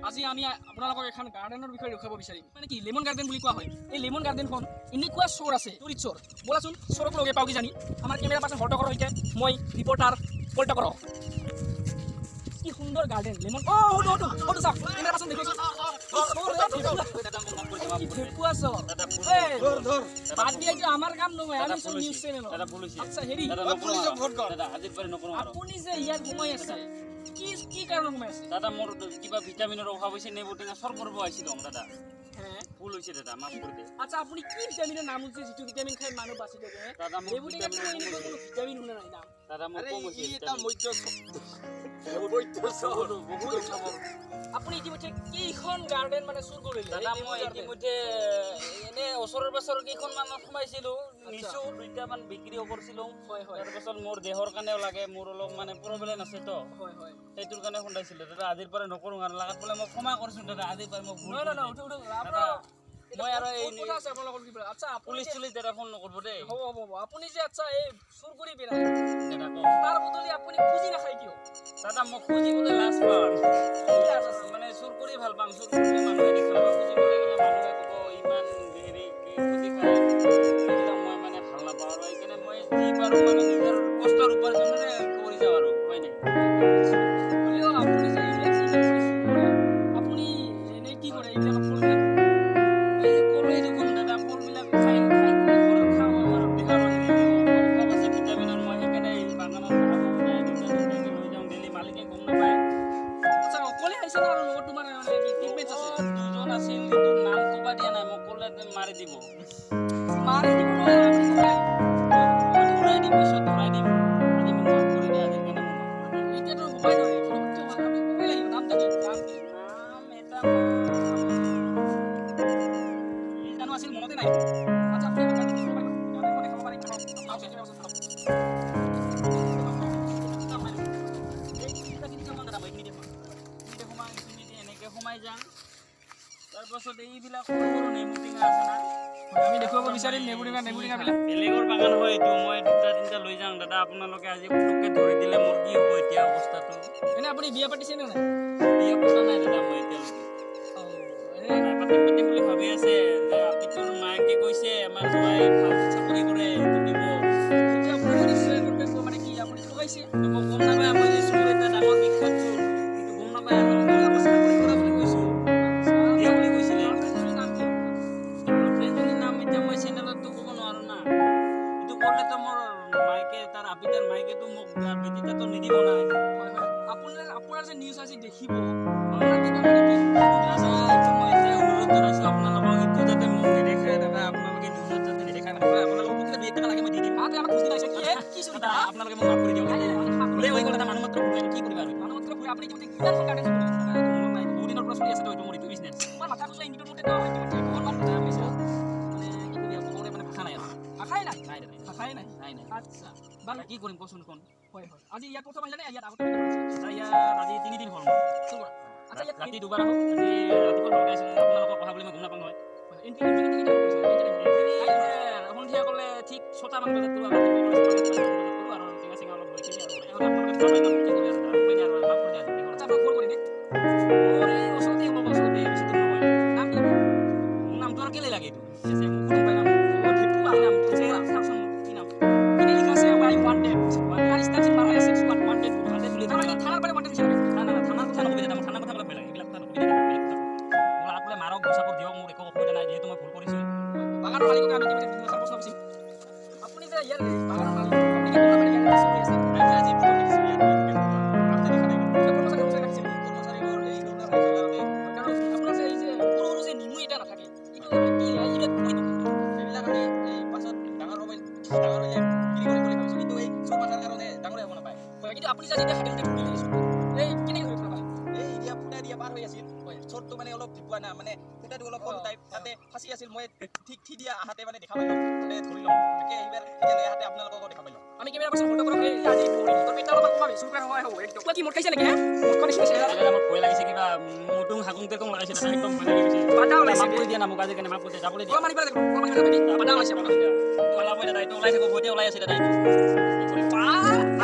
আজি আমি আপোনালোকক এখন গাৰ্ডেনৰ বিষয়ে দেখাব বিচাৰিম মানে কি লেমন গাৰ্ডেন বুলি কোৱা হয় এই লেমন গাৰ্ডেনখন এনেকুৱা চোৰ আছে চুৰিত চোৰ বলাচোন চোৰক লগে পাওঁ কিজানি আমাৰ কেমেৰা পাৰ্চন হৰ্তকৰ সৈতে মই ৰিপৰ্টাৰ পল্ট কৰক কি সুন্দৰ গাৰ্ডেন লেমন হটো চাওক কেমেৰা পাৰ্চন দেখিছো ফেকুয়া চোৰ ধৰ বাদ দিয়া কি আমাৰ কাম নহয় আমি চোন নিউজ চেনেল দাদা পুলিশ আচ্ছা হেৰি পুলিশক ভোট কৰ দাদা আজিৰ পৰে নকৰো আৰু আপুনি যে ইয়াত ঘুমাই আছে কি কাৰণ ঘুমাই আছে দাদা মোৰ কিবা ভিটামিনৰ অভাৱ হৈছে নেবু টেঙা সৰ কৰিব আইছিলো দাদা হ্যাঁ ভুল হৈছে দাদা মাফ কৰি দে আচ্ছা আপুনি কি ভিটামিনৰ নাম উঠছে যেটো ভিটামিন খাই মানুহ বাচি থাকে দাদা নেবু টেঙা কোনো ভিটামিন হুনে নাই নাম দাদা মোৰ কম হৈছে এটা মধ্য আপুনি ইতিমধ্যে কেইখন গাৰ্ডেন মানে চুৰ কৰিলে দাদা মই ইতিমধ্যে এনে ওচৰৰ বছৰ কেইখন মান সোমাইছিলো নিচু দুইটা মান বিক্ৰী কৰিছিলো হয় হয় তাৰ পাছত মোৰ দেহৰ কাৰণেও লাগে মোৰ অলপ মানে প্ৰব্লেম আছে তো হয় হয় সেইটোৰ কাৰণে খুন্দাইছিলো দাদা আজিৰ পৰা নকৰো আৰু লাগাত বলে মই ক্ষমা কৰিছো দাদা আজিৰ পৰা মই ভুল না উঠো দাদা মই আৰু এই কথা আছে আপোনালোকৰ কি আচ্ছা পুলিশ দাদা ফোন নকৰিব দে হ'ব আপুনি যে আচ্ছা এই চুৰ কৰি পেলাই দাদা তাৰ বদলি আপুনি খুজি নাখাই কিয় দাদা মই খুজিবলৈ লাজ পাওঁ মানে চুৰ কৰি ভাল পাম চুৰ কৰিলে মানুহে দেখাব খুজিবলৈ গ'লে মানুহে ক'ব ইমান হেৰি খুজি খায় সেইবিলাক মই মানে ভাল নাপাওঁ আৰু সেইকাৰণে মই যি পাৰোঁ মানে নিজৰ কষ্টৰ উপাৰ্জনেৰে কৰি যাওঁ আৰু হয় নাই আপুনি যে আপুনি এনেই কি কৰে এইবিলাক মাৰি দিব নহয় আমি ধৰাই দিম পিছত ধৰাই দিম আজি মোক মাফ কৰি দে আজি কেনে মোক মাফ কৰি দে এতিয়াতো হোৱাই নহয় আমি ক'বই লাগিব নামটা কি নাম এটা এই জানো আছিল মনতে নাই আচ্ছা আপুনি মোক কাটি দিব পাৰিব মই দেখাব পাৰিম এনেকে সোমাই যাম তাৰপাছত এইবিলাক সৰু সৰু নেমু টেঙা আছে না আমি দেখুৱাব বিচাৰিম নেমু টেঙা বিলাক বেলেগৰ বাগান হয় এইটো মই দুটা তিনিটা লৈ যাওঁ দাদা আপোনালোকে আজি পুতুককে ধৰি দিলে মোৰ কি হ'ব এতিয়া অৱস্থাটো এনে আপুনি বিয়া পাতিছে নে নাই বিয়া পতা নাই দাদা মই এতিয়ালৈকে পাতিম বুলি ভাবি আছে যে আপিটোৰ মাকে কৈছে আমাৰ জোৱাই ভাল চাকৰি কৰে এইটো দিব এতিয়া আপোনাৰ নিশ্চয় কৰিব মানে কি আপুনি ঠগাইছে মই গম নাপায় মই যে চুৰ এটা ডাঙৰ বিখ্যাত চুৰ কিন্তু গম নাপায় আপিতাৰ মাইকেটো মোক বেটিটাটো নিদিব নাই হয় হয় আপোনাৰ যে নিউজ আজি দেখিব আপোনাৰ কিটা মানে কি এইটো মই এতিয়া অনুৰোধ জনাইছো আপোনালোকক এইটো যাতে মোক নেদেখায় দাদা আপোনালোকে নিউজত যাতে নেদেখায় নাপায় আপোনালোকক কিটা 2 টাকা লাগে মই দি দিম আতে আমাক খুজি নাইছে কি দাদা আপোনালোকে মোক মাফ কৰি দিয়ক ভুলে হৈ গ'ল এটা মানুহ মাত্ৰ ভুলে কি কৰিবা আৰু মানুহ মাত্ৰ ভুলে আপুনি কিটা কিমান গাৰ্ডেন চলি আছে দাদা এইটো মনত নাই বহুত দিনৰ পৰা চলি আছে তো এইটো মোৰ এইটো বিজনেছ তোমাৰ মাথা খুচা ইংগিতৰ মতে তো বহুত মান বুজা পাইছো মানে কি কৰি আপোনালোকে মানে ভাষা নাই আৰু ভাষাই নাই নাই আচ্ছা বালা কি কৰিম কোন কোন হয় হয় আজি ইয়াত প্ৰথম আহিলে ইয়াত আগতে ইয়াত আজি 3 দিন হ'ল মই আচ্ছা ইয়াত ৰাতি দুবাৰ আহো আজি ৰাতিপুৱা লগাইছো আপোনালোকৰ কথা বুলি মই গম নাপাওঁ হয় এন্ট্ৰি কেইটা কৰিছো সন্ধিয়া ক'লে ঠিক 6টা মান বজাত তো ৰাতিপুৱা কৰো আৰু টেঙা চেঙা অলপ লৈ কিনে আৰু আপোনালোকে খাই নাম কি কৰি আৰু উপায় আৰু মাফ কৰি দিয়া আচ্ছা মই ফোন কৰি দে ওরে ওসতে বেশি দিন নহয় নাম কি নামটো আর কেলে লাগে এইটো সে মোক ফোন পাইলাম ও ঠিকু আইলাম সে সাকশন কি নাম কিনে লিখা আছে আই ওয়ান্টেড আর স্টার্টিং মারা আছে ওয়ান্টেড বুলি থানার পরে ওয়ান্টেড হিসাবে না থানার কথা নকবি দাদা থানার কথা বলা বেলা এইবিলাক কথা নকবি দাদা মোৰ আপলে মাৰক গোসাপৰ দিয়ক মোৰ একো অসুবিধা নাই যেহেতু মই ভুল কৰিছো বাগানৰ মালিকক আমি কিবা প্ৰশ্ন কৰিছি আপুনি যে ইয়াৰ বাগানৰ মালিক আপুনি কি কোৱা মানে ইয়াৰ চলি আছে আজি ফটো দিছে ইয়াত আপনি দেখা নাই কৰ্মচাৰী কৰ্মচাৰী ৰাখিছে কৰ্মচাৰীৰ এই ধৰণৰ ৰাখিছে আপোনাৰ যে এই যে সৰু যে নিমু এটা নাথাকে এইটো কি এইবিলাক কৰি এইবিলাক আমি এই পাছত ডাঙৰ হলে কি কৰি ভাবিছো কিন্তু এই চোৰ মাথাৰ কাৰণে ডাঙৰ হ'ব নাপায় কিন্তু আপুনি যে এতিয়া হেডেলতে ধৰি লৈছে এই কেনে হৈ পালে এই ইয়া ফুটা দিয়া পাৰ হৈ আছিল চোৰটো মানে অলপ টিপুৱা না মানে ফুটাটো অলপ সৰু টাইপ তাতে ফাঁচি আছিল মই ঠিক থি দিয়া হাতে মানে দেখা পাইলো তাতে ধৰি লওঁ তাকে এইবাৰ এতিয়া হাতে আপোনালোকক দেখা পাইলো আমি কেমেৰা পাৰ্চন হল্ড কৰক এই আজি ধৰি তোৰ পেটৰ অলপ কমাবি চুৰ কৰা হয় হ'ব একদম কি মোৰ খাইছে নেকি মোৰ খাইছে মোৰ ভয় লাগিছে কিবা মুটুং হাগুং তে কম লাগাইছে একদম ভয় লাগিছে বাটা ওলাইছে মাফ কৰি দিয়া না মোক আজি কেনে মাফ কৰি যাবলৈ দিয়া মানিবা দেখো বাটা ওলাইছে ওলা মই দাদা এইটো ওলাইছে গতে ওলাই আছে দাদা এইটো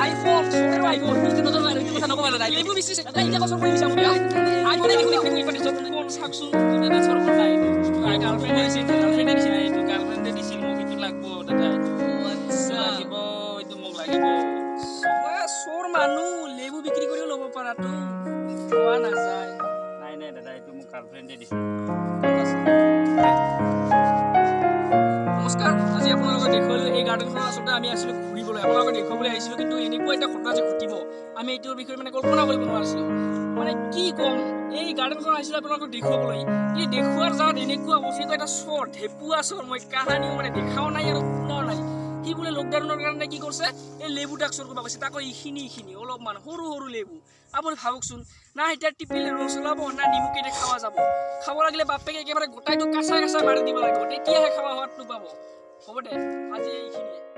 আইফোন চুৰ আইফোন কিন্তু নজৰ নাই কথা নকবা দাদা লেবু বিচিছে দাদা এতিয়া কষ্ট কৰি দিছা মোক আই মানে দেখুন দেখুন ইপানি চব কোন চাকচোন দাদা সৰ কোন নাই আই গাৰ্লফ্ৰেণ্ড দিছিল এইটো গাৰ্লফ্ৰেণ্ডে দিছিল মোক ইটো লাগবো দাদা আচ্ছা লাগিব ইটো মোক লাগিব সৰ মানুহ লেবু বিক্ৰী কৰিও ল'ব পাৰাটো কোৱা নাযায় নাই নাই দাদা এইটো মোক গাৰ্লফ্ৰেণ্ডে দিছিল নমস্কাৰ আজি আপোনালোকক দেখুৱালোঁ এই গাৰ্ডেনখন আচলতে আমি আছিলোঁ ঘূৰিবলৈ আপোনালোকক দেখুৱাবলৈ আহিছিলোঁ কিন্তু এনেকুৱা এটা ঘটনা যে ঘটিব আমি এইটোৰ বিষয়ে মানে কল্পনা কৰিব নোৱাৰিছিলোঁ মানে কি ক'ম এই গাৰ্ডেনখন আহিছিলোঁ আপোনালোকক দেখুৱাবলৈ এই দেখুৱাৰ যাত এনেকুৱা অচিনাকি এটা চৰ ঢেপুৱা চৰ মই কাহানিও মানে দেখাও নাই আৰু শুনাও নাই সি বোলে লকডাউনৰ কাৰণে কি কৰিছে এই লেবুটাক চৰ কৰিব গৈছে তাকো এইখিনি অলপমান সৰু সৰু লেবু আপুনি ভাবকচোন না এতিয়া টিপিলে ৰস ওলাব না নিমখেৰে খাৱা যাব খাব লাগিলে বাপেকে একেবাৰে গোটাইটো কাঁচা কাঁচা মাৰি দিব লাগিব তেতিয়াহে খাৱা সোৱাদটো পাব হ'ব দে আজি এইখিনিয়ে